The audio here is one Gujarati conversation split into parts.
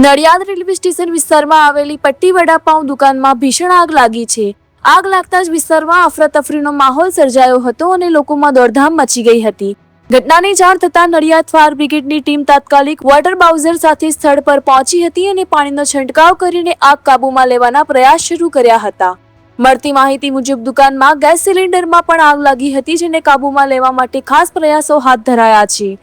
નડિયાદ રેલવે સ્ટેશન વિસ્તારમાં આવેલી પટ્ટી વડાપાઉં દુકાનમાં ભીષણ આગ લાગી છે। આગ લાગતા જ વિસ્તારમાં અફરાતફરીનો માહોલ સર્જાયો હતો અને લોકોમાં દોડધામ મચી ગઈ હતી। ઘટનાની જાણ થતાં નડિયાદ ફાયર બ્રિગેડની ટીમ તાત્કાલિક વોટર બાઉઝર સાથે સ્થળ પર પહોંચી હતી અને પાણીનો છંટકાવ કરીને આગ કાબૂમાં લેવાના પ્રયાસ શરૂ કર્યા હતા। મળતી માહિતી મુજબ દુકાનમાં ગેસ સિલિન્ડરમાં પણ આગ લાગી હતી, જેને કાબૂમાં લેવા માટે ખાસ પ્રયાસો હાથ ધરાયા છે।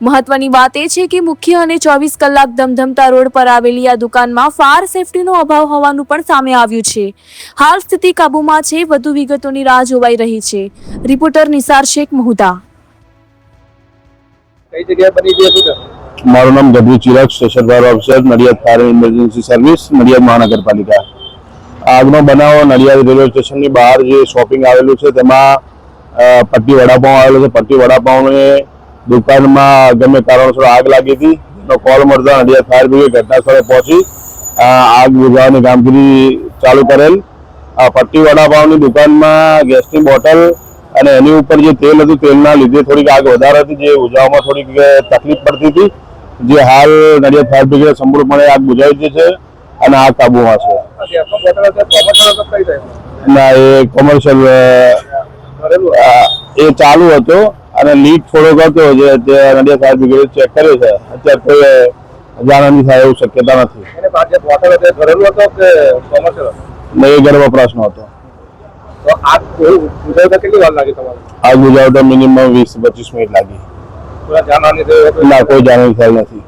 મહત્વની વાત એ છે કે મુખ્ય અને 24 કલાક ધમધમતા રોડ પર આવેલી આ દુકાનમાં ફાયર સેફટીનો અભાવ હોવાનું પણ સામે આવ્યું છે। હાલ સ્થિતિ કાબૂમાં છે। વધુ વિગતોની રાહ જોવાઈ રહી છે। રિપોર્ટર નિસાર શેખ મહુદા। કઈ જગ્યાએ બની છે? મારું નામ Gadhvi Chirag, station fire officer, Nadiad fire emergency service, Nadiad મહાનગરપાલિકા। આગનો બનાવ નડિયાદ રેલવે સ્ટેશનની બહાર જે શોપિંગ આવેલું છે તેમાં પટ્ટી વડાપાઉં આવેલું છે। પટ્ટી વડાપાઉંને દુકાનમાં ગમે કારણોસર આગ લાગી હતી। એનો કોલ મળતા નડિયાદ ફાયર બ્રિગેડ ઘટના સ્થળે પહોંચી આગ બુઝાવવાની કામગીરી ચાલુ કરેલ। પટ્ટી વડાપાઉંની દુકાનમાં ગેસની બોટલ અને એની ઉપર જે તેલ હતું, તેલના લીધે થોડીક આગ વધારે હતી, જે બુઝાવવામાં થોડીક તકલીફ પડતી હતી, જે હાલ નડિયાદ ફાયર બ્રિગેડ સંપૂર્ણપણે આગ બુઝાવી દીધી છે અને આગ કાબૂમાં છે। ના, એ કોમર્શિયલ એ ચાલુ હતો અને લીક થોડોક હતો, જે નડિયાદ ફાયર બ્રિગેડ ચેક કર્યો છે। અત્યારે કોઈ જાનહાનિ થાય એવું શક્યતા નથી। એ ઘર વપરાશનો હતો। આગ બુઝાવતા કેટલી વાર લાગી તમારે? આગ બુઝાવતા મિનિમમ 20-25 મિનિટ લાગી। જાનહાનિ ના, કોઈ જાનહાનિ થઈ નથી।